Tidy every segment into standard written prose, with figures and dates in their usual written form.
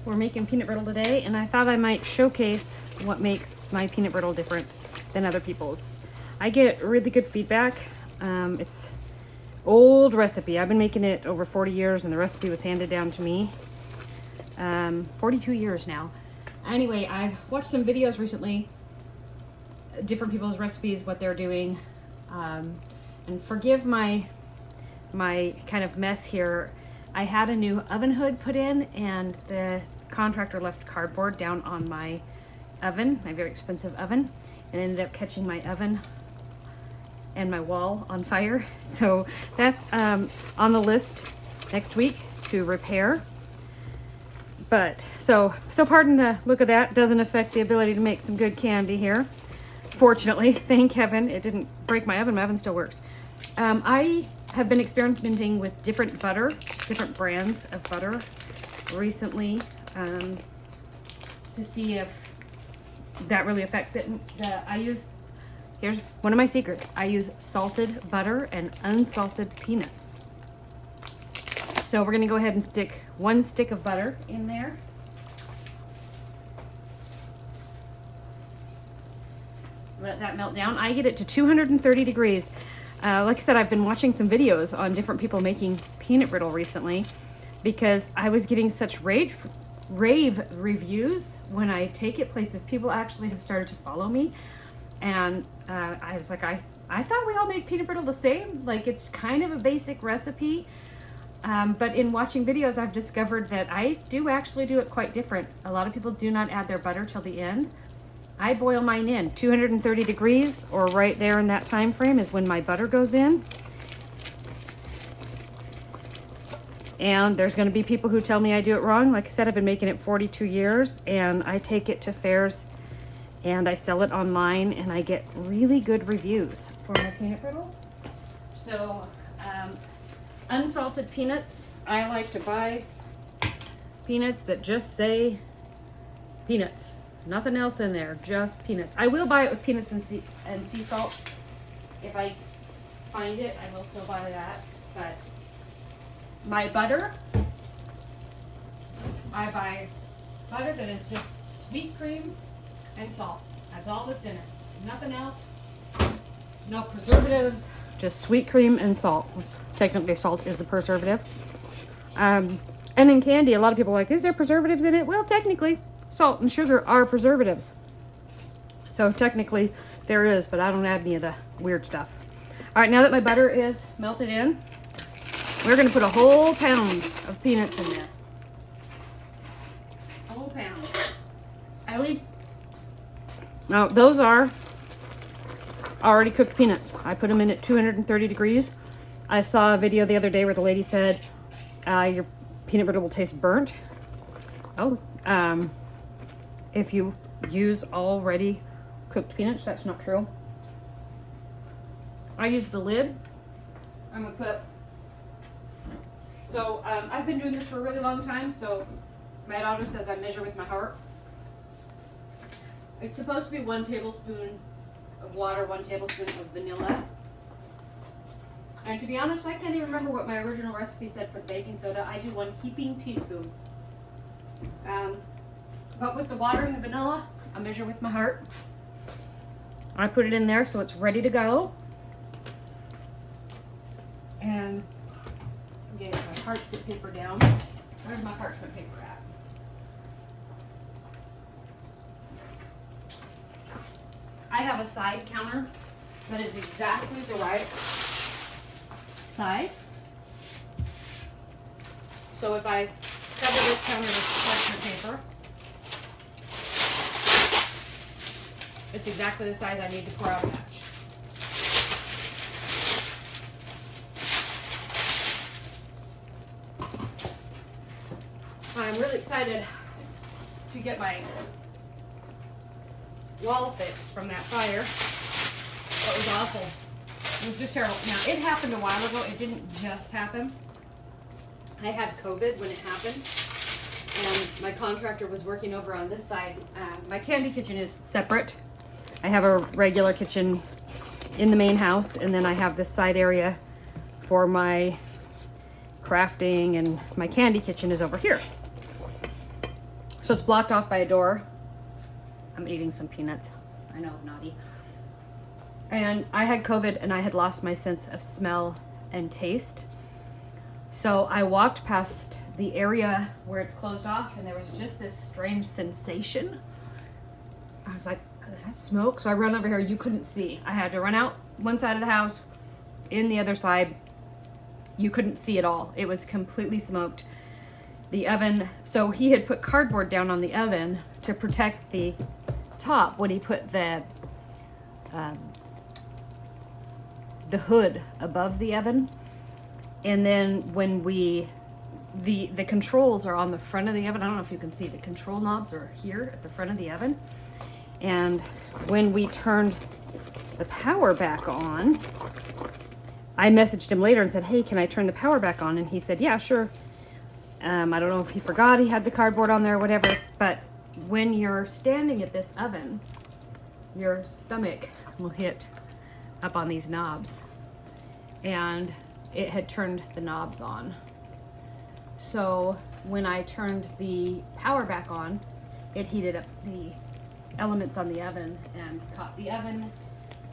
We're making peanut brittle today, and I thought I might showcase what makes my peanut brittle different than other people's. I get really good feedback. It's old recipe. I've been making it over 40 years, and the recipe was handed down to me 42 years now. Anyway, I've watched some videos recently, different people's recipes, what they're doing, and forgive my kind of mess here. I had a new oven hood put in, and the contractor left cardboard down on my oven, my very expensive oven, and ended up catching my oven and my wall on fire. So that's on the list next week to repair. But so pardon the look of that. Doesn't affect the ability to make some good candy here. Fortunately, thank heaven, it didn't break my oven. My oven still works. I have been experimenting with different brands of butter recently, to see if that really affects it. Here's one of my secrets. I use salted butter and unsalted peanuts. So we're gonna go ahead and stick 1 stick of butter in there. Let that melt down. I get it to 230 degrees. Like I said, I've been watching some videos on different people making peanut brittle recently because I was getting such rave reviews when I take it places. People actually have started to follow me, and I was like, I thought we all make peanut brittle the same. Like, it's kind of a basic recipe, but in watching videos, I've discovered that I do actually do it quite different. A lot of people do not add their butter till the end. I boil mine in 230 degrees, or right there in that time frame is when my butter goes in. And there's going to be people who tell me I do it wrong. Like I said, I've been making it 42 years, and I take it to fairs and I sell it online, and I get really good reviews for my peanut brittle. So unsalted peanuts, I like to buy peanuts that just say peanuts. Nothing else in there, just peanuts. I will buy it with peanuts and sea salt. If I find it, I will still buy that. But my butter, I buy butter that is just sweet cream and salt. That's all that's in it. Nothing else. No preservatives. Just sweet cream and salt. Technically, salt is a preservative. And in candy, a lot of people are like, is there preservatives in it? Well, technically, salt and sugar are preservatives. So technically there is, but I don't add any of the weird stuff. All right, now that my butter is melted in, we're gonna put a whole pound of peanuts in there. A whole pound. Now those are already cooked peanuts. I put them in at 230 degrees. I saw a video the other day where the lady said, your peanut butter will taste burnt. If you use already cooked peanuts, that's not true. I use the lid. I'm gonna put, so I've been doing this for a really long time, so my daughter says I measure with my heart. It's supposed to be 1 tablespoon of water, 1 tablespoon of vanilla. And to be honest, I can't even remember what my original recipe said for the baking soda. I do 1 heaping teaspoon. But with the water and the vanilla, I measure with my heart. I put it in there so it's ready to go. And get my parchment paper down. Where's my parchment paper at? I have a side counter that is exactly the right size. So if I cover this counter with parchment paper, it's exactly the size I need to pour out a batch. I'm really excited to get my wall fixed from that fire. That was awful. It was just terrible. Now, it happened a while ago. It didn't just happen. I had COVID when it happened, and my contractor was working over on this side. My candy kitchen is separate. I have a regular kitchen in the main house, and then I have this side area for my crafting, and my candy kitchen is over here. So it's blocked off by a door. I'm eating some peanuts. I know, naughty. And I had COVID and I had lost my sense of smell and taste. So I walked past the area where it's closed off and there was just this strange sensation. I was like, is that smoke? So I run over here. You couldn't see. I had to run out one side of the house, in the other side. You couldn't see at all. It was completely smoked. The oven, so he had put cardboard down on the oven to protect the top when he put the hood above the oven. And then when the controls are on the front of the oven. I don't know if you can see, the control knobs are here at the front of the oven. And when we turned the power back on, I messaged him later and said, hey, can I turn the power back on? And he said, yeah, sure. I don't know if he forgot he had the cardboard on there or whatever, but when you're standing at this oven, your stomach will hit up on these knobs. And it had turned the knobs on. So when I turned the power back on, it heated up the elements on the oven and caught the oven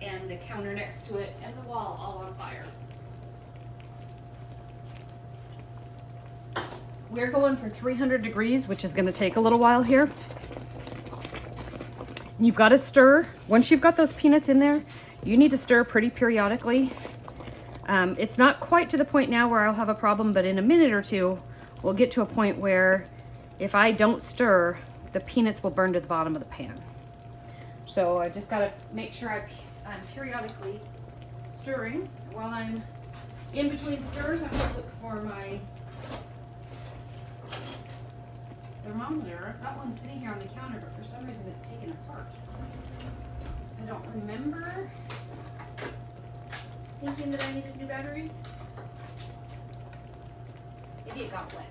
and the counter next to it and the wall all on fire. We're going for 300 degrees, which is going to take a little while here. You've got to stir. Once you've got those peanuts in there, you need to stir pretty periodically. It's not quite to the point now where I'll have a problem, but in a minute or two, we'll get to a point where if I don't stir, the peanuts will burn to the bottom of the pan. So I just got to make sure I'm periodically stirring. While I'm in between stirs, I'm going to look for my thermometer. I've got one sitting here on the counter, but for some reason it's taken apart. I don't remember thinking that I needed new batteries. Maybe it got wet.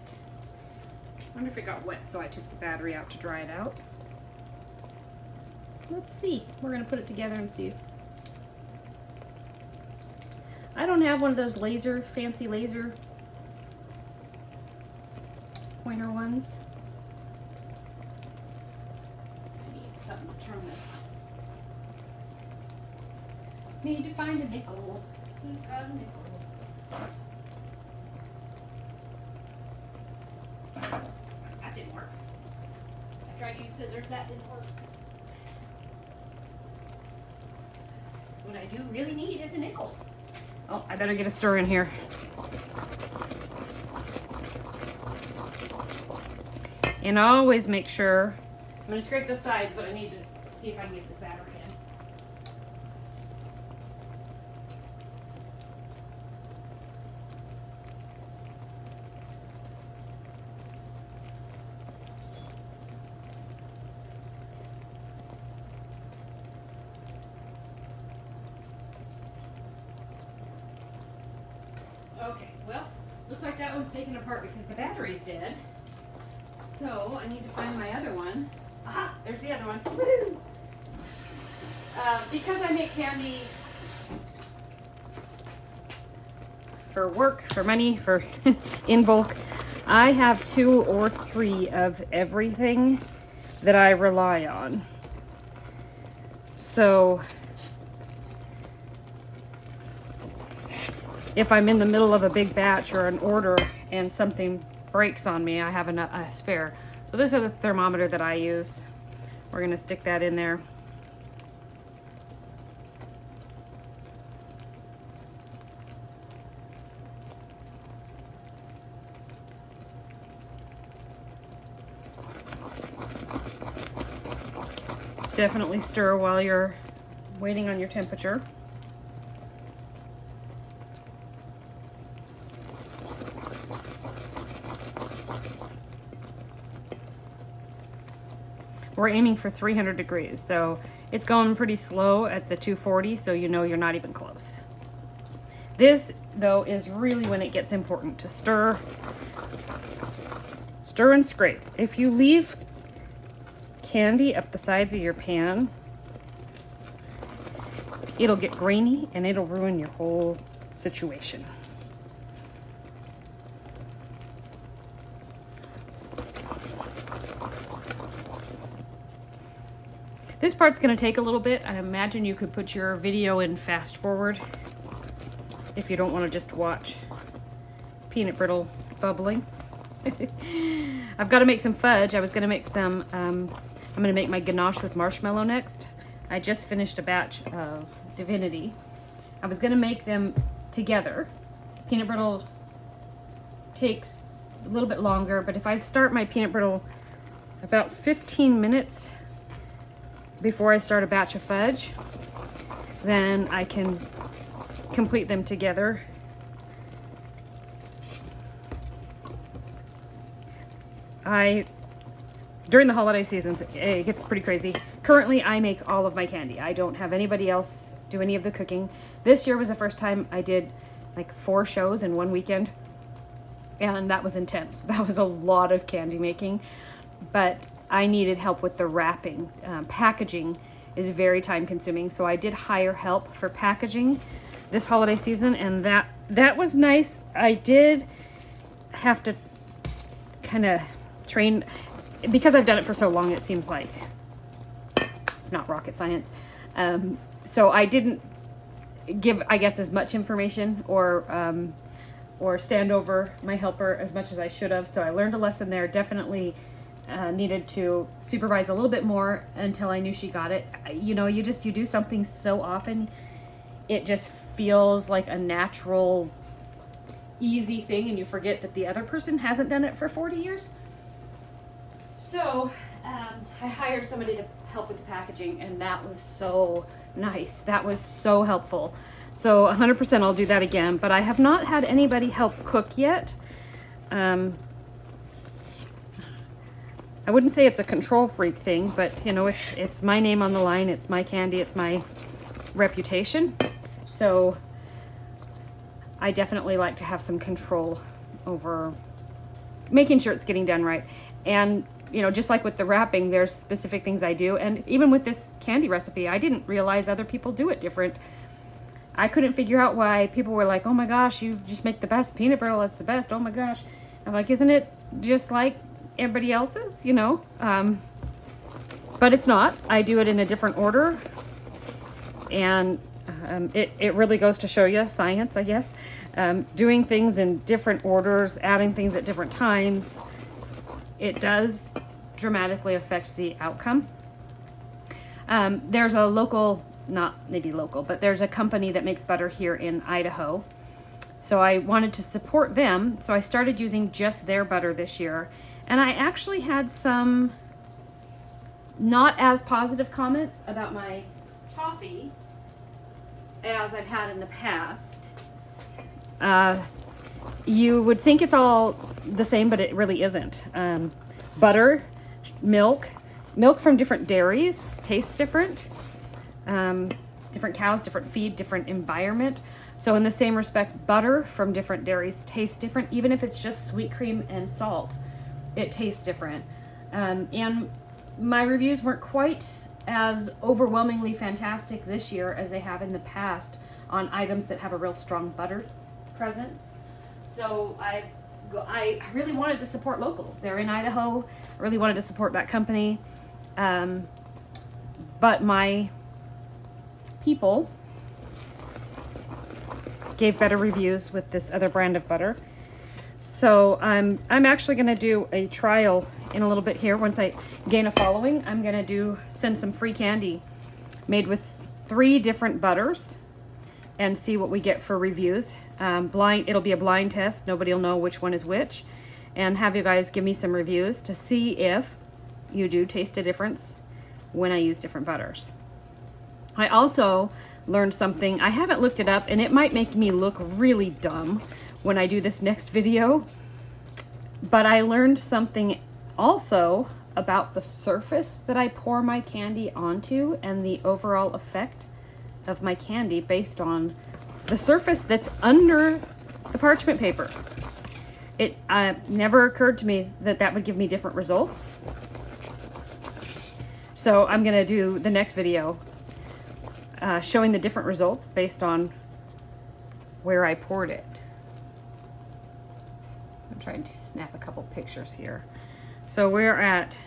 I wonder if it got wet, so I took the battery out to dry it out. Let's see. We're going to put it together and see. I don't have one of those fancy laser pointer ones. I need something to turn this. Need to find a nickel. Who's got a nickel? That didn't work. I tried to use scissors, that didn't work. What I do really need is a nickel. Oh, I better get a stir in here. And always make sure, I'm going to scrape the sides, but I need to see if I can get this battery in. Okay, well, looks like that one's taken apart because the battery's dead. So I need to find my other one. Aha, there's the other one. Woohoo! Because I make candy for work, for money, for in bulk, I have 2 or 3 of everything that I rely on. So if I'm in the middle of a big batch or an order and something breaks on me, I have a spare. So this is the thermometer that I use. We're gonna stick that in there. Definitely stir while you're waiting on your temperature. We're aiming for 300 degrees, so it's going pretty slow at the 240, so you know you're not even close. This, though, is really when it gets important to stir. Stir and scrape. If you leave candy up the sides of your pan, it'll get grainy and it'll ruin your whole situation. This part's gonna take a little bit. I imagine you could put your video in fast forward if you don't want to just watch peanut brittle bubbling. I've got to make some fudge. I was gonna make some, I'm gonna make my ganache with marshmallow next. I just finished a batch of Divinity. I was gonna make them together. Peanut brittle takes a little bit longer, but if I start my peanut brittle about 15 minutes before I start a batch of fudge, then I can complete them together. During the holiday seasons, it gets pretty crazy. Currently, I make all of my candy. I don't have anybody else do any of the cooking. This year was the first time I did like 4 shows in one weekend, and that was intense. That was a lot of candy making, but I needed help with the wrapping. Packaging is very time consuming, so I did hire help for packaging this holiday season, and that was nice. I did have to kind of train, because I've done it for so long, it seems like it's not rocket science. So I didn't give, I guess, as much information or stand over my helper as much as I should have. So I learned a lesson there. Definitely needed to supervise a little bit more until I knew she got it. You know, you do something so often, it just feels like a natural, easy thing, and you forget that the other person hasn't done it for 40 years. So I hired somebody to help with the packaging, and that was so nice. That was so helpful. So 100% I'll do that again, but I have not had anybody help cook yet. I wouldn't say it's a control freak thing, but you know, it's my name on the line, it's my candy, it's my reputation. So I definitely like to have some control over making sure it's getting done right. And you know, just like with the wrapping, there's specific things I do. And even with this candy recipe, I didn't realize other people do it different. I couldn't figure out why people were like, oh my gosh, you just make the best peanut brittle, it's the best, oh my gosh. I'm like, isn't it just like everybody else's, you know? But it's not. I do it in a different order. And it really goes to show you science, I guess. Doing things in different orders, adding things at different times, it does dramatically affect the outcome. There's a local, not maybe local, but there's a company that makes butter here in Idaho. So I wanted to support them. So I started using just their butter this year. And I actually had some not as positive comments about my toffee as I've had in the past. You would think it's all the same, but it really isn't. Butter, milk from different dairies tastes different. Different cows, different feed, different environment. So in the same respect, butter from different dairies tastes different. Even if it's just sweet cream and salt, it tastes different. And my reviews weren't quite as overwhelmingly fantastic this year as they have in the past on items that have a real strong butter presence. So I really wanted to support local. They're in Idaho. I really wanted to support that company. But my people gave better reviews with this other brand of butter. So I'm actually going to do a trial in a little bit here. Once I gain a following, I'm going to send some free candy made with 3 different butters and see what we get for reviews. It'll be a blind test. Nobody will know which one is which, and have you guys give me some reviews to see if you do taste a difference when I use different butters. I also learned something. I haven't looked it up, and it might make me look really dumb when I do this next video, but I learned something also about the surface that I pour my candy onto and the overall effect of my candy based on the surface that's under the parchment paper. It never occurred to me that that would give me different results. So I'm gonna do the next video showing the different results based on where I poured it. I'm trying to snap a couple pictures here. So we're at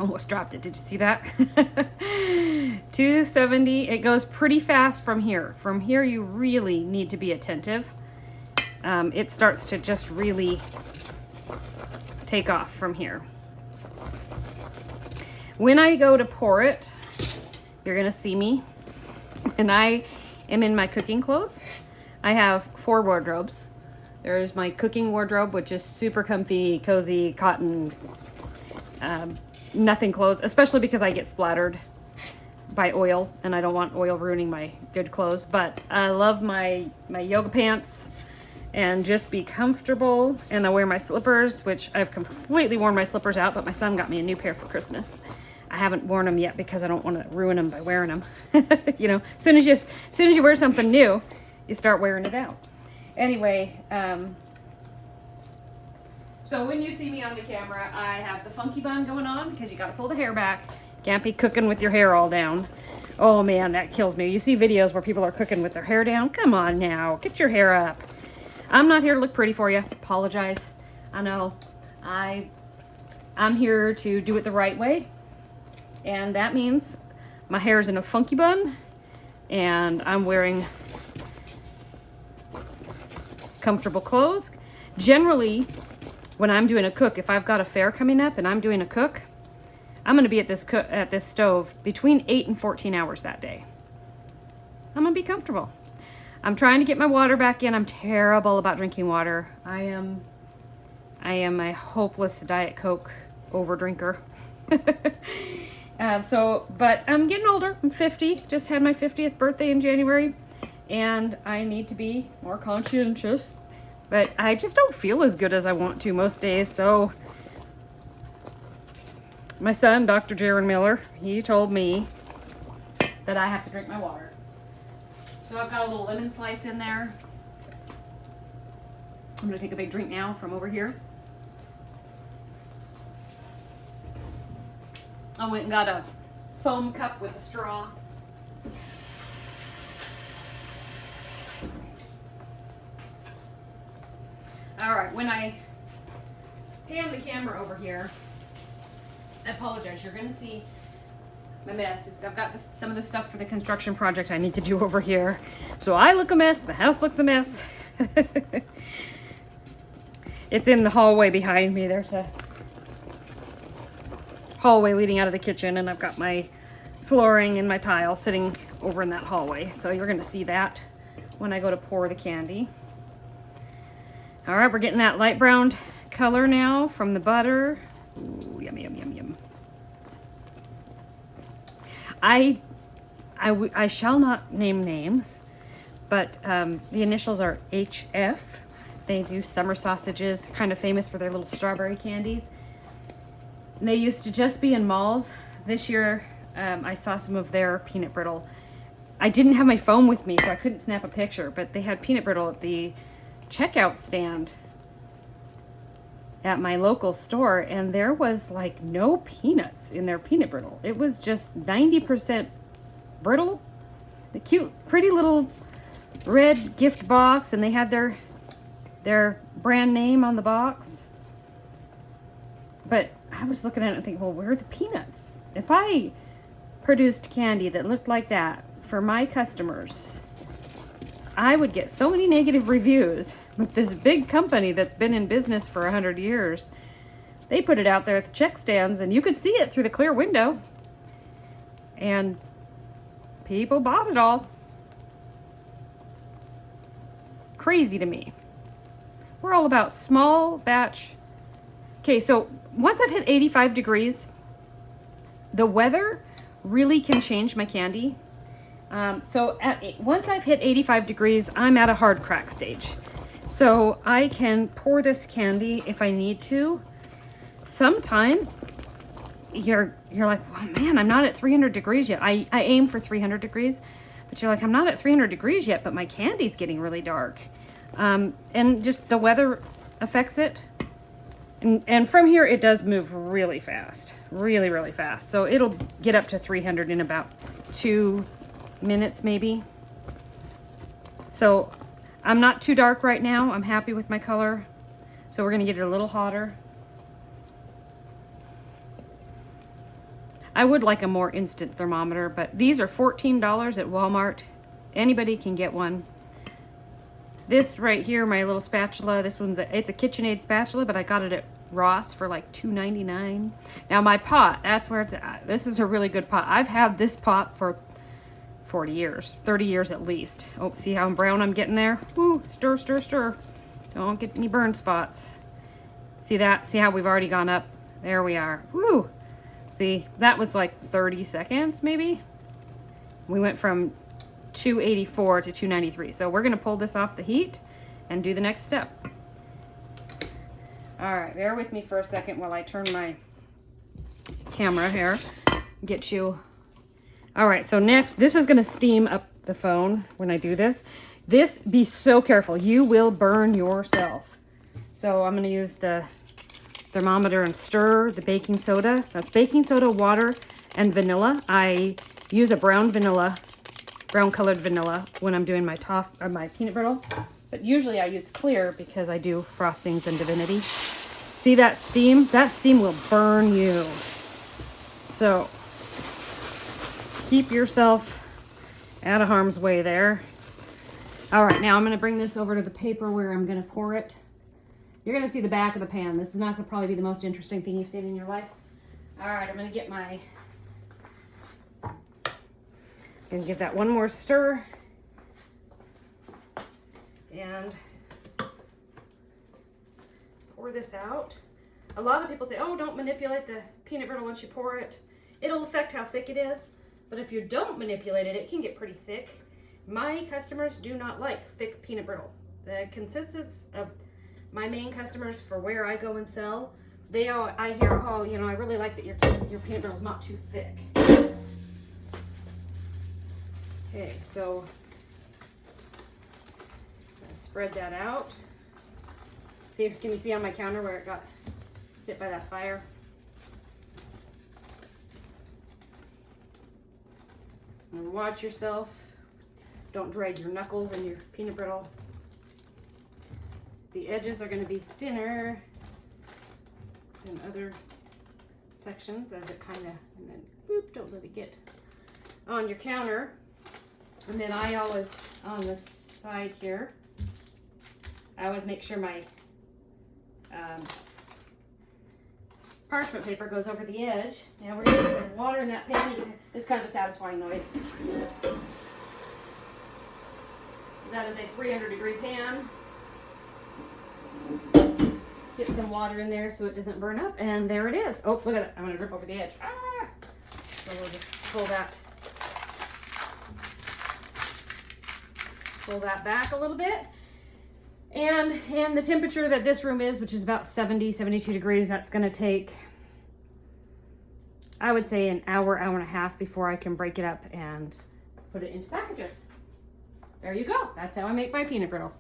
almost dropped it. Did you see that? 270. It goes pretty fast from here. From here, you really need to be attentive. It starts to just really take off from here. When I go to pour it, you're gonna see me, and I am in my cooking clothes. I have 4 wardrobes. There's my cooking wardrobe, which is super comfy, cozy, cotton, nothing clothes, especially because I get splattered by oil, and I don't want oil ruining my good clothes. But I love my yoga pants and just be comfortable. And I wear my slippers, which I've completely worn my slippers out, but my son got me a new pair for Christmas. I haven't worn them yet because I don't want to ruin them by wearing them. You know, as soon as you wear something new, you start wearing it out. Anyway, so when you see me on the camera, I have the funky bun going on because you got to pull the hair back. Can't be cooking with your hair all down. Oh man, that kills me. You see videos where people are cooking with their hair down. Come on now, get your hair up. I'm not here to look pretty for you. Apologize. I know. I'm here to do it the right way. And that means my hair's in a funky bun and I'm wearing comfortable clothes. Generally, when I'm doing a cook, if I've got a fair coming up and I'm doing a cook, I'm going to be at this stove between 8 and 14 hours that day. I'm going to be comfortable. I'm trying to get my water back in. I'm terrible about drinking water. I am a hopeless Diet Coke over drinker. But I'm getting older. I'm 50. Just had my 50th birthday in January. And I need to be more conscientious. But I just don't feel as good as I want to most days. So my son, Dr. Jaron Miller, he told me that I have to drink my water. So I've got a little lemon slice in there. I'm going to take a big drink now from over here. I went and got a foam cup with a straw. All right, when I pan the camera over here, I apologize. You're going to see my mess. I've got some of the stuff for the construction project I need to do over here. So I look a mess. The house looks a mess. It's in the hallway behind me. There's a hallway leading out of the kitchen, and I've got my flooring and my tile sitting over in that hallway. So you're going to see that when I go to pour the candy. All right, we're getting that light brown color now from the butter. Ooh, yum, yum, yum, yum. I shall not name names, but the initials are HF. They do summer sausages. They're kind of famous for their little strawberry candies. And they used to just be in malls. This year, I saw some of their peanut brittle. I didn't have my phone with me, so I couldn't snap a picture, but they had peanut brittle at the checkout stand at my local store, and there was like no peanuts in their peanut brittle. It was just 90% brittle. The cute, pretty little red gift box, and they had their brand name on the box. But I was looking at it and thinking, well, where are the peanuts? If I produced candy that looked like that for my customers, I would get so many negative reviews. With this big company that's been in business for 100 years, they put it out there at the check stands, and you could see it through the clear window. And people bought it all. Crazy to me. We're all about small batch. Okay, so once I've hit 85 degrees, the weather really can change my candy. Once I've hit 85 degrees, I'm at a hard crack stage. So I can pour this candy if I need to. Sometimes you're like, well, man, I'm not at 300 degrees yet. I aim for 300 degrees, but you're like, I'm not at 300 degrees yet, but my candy's getting really dark. And just the weather affects it. And from here, it does move really fast, really, really fast. So it'll get up to 300 in about 2 minutes, maybe. So I'm not too dark right now. I'm happy with my color. So we're gonna get it a little hotter. I would like a more instant thermometer, but these are $14 at Walmart. Anybody can get one. This right here, my little spatula, this one's it's a KitchenAid spatula, but I got it at Ross for like $2.99. Now my pot, that's where it's at. This is a really good pot. I've had this pot for 40 years, 30 years at least. Oh, see how brown I'm getting there? Woo, stir, stir, stir. Don't get any burn spots. See that? See how we've already gone up? There we are. Woo! See, that was like 30 seconds maybe. We went from 284 to 293. So we're gonna pull this off the heat and do the next step. All right, bear with me for a second while I turn my camera here. Get you. All right, so next, this is gonna steam up the phone when I do this. This, be so careful. You will burn yourself. So I'm gonna use the thermometer and stir the baking soda. That's baking soda, water, and vanilla. I use a brown colored vanilla when I'm doing my my peanut brittle. But usually I use clear because I do frostings and divinity. See that steam? That steam will burn you. So keep yourself out of harm's way there. All right, now I'm gonna bring this over to the paper where I'm gonna pour it. You're gonna see the back of the pan. This is not gonna probably be the most interesting thing you've seen in your life. All right, I'm gonna give that one more stir. And pour this out. A lot of people say, oh, don't manipulate the peanut brittle once you pour it. It'll affect how thick it is. But if you don't manipulate it, it can get pretty thick. My customers do not like thick peanut brittle. The consistency of my main customers for where I go and sell, I hear, oh, you know, I really like that your peanut brittle is not too thick. Okay, so I'm gonna spread that out. Can you see on my counter where it got hit by that fire? And watch yourself. Don't drag your knuckles in your peanut brittle. The edges are going to be thinner than other sections as it kind of, and then boop, don't let it get on your counter. And then I always, on the side here, I always make sure my parchment paper goes over the edge. Now we're going to put some water in that pan. It's kind of a satisfying noise. That is a 300-degree pan. Get some water in there so it doesn't burn up, and there it is. Oh, look at it. I'm going to drip over the edge. Ah! So we'll just pull that back a little bit. And the temperature that this room is, which is about 70, 72 degrees, that's going to take, I would say, an hour, hour and a half before I can break it up and put it into packages. There you go. That's how I make my peanut brittle.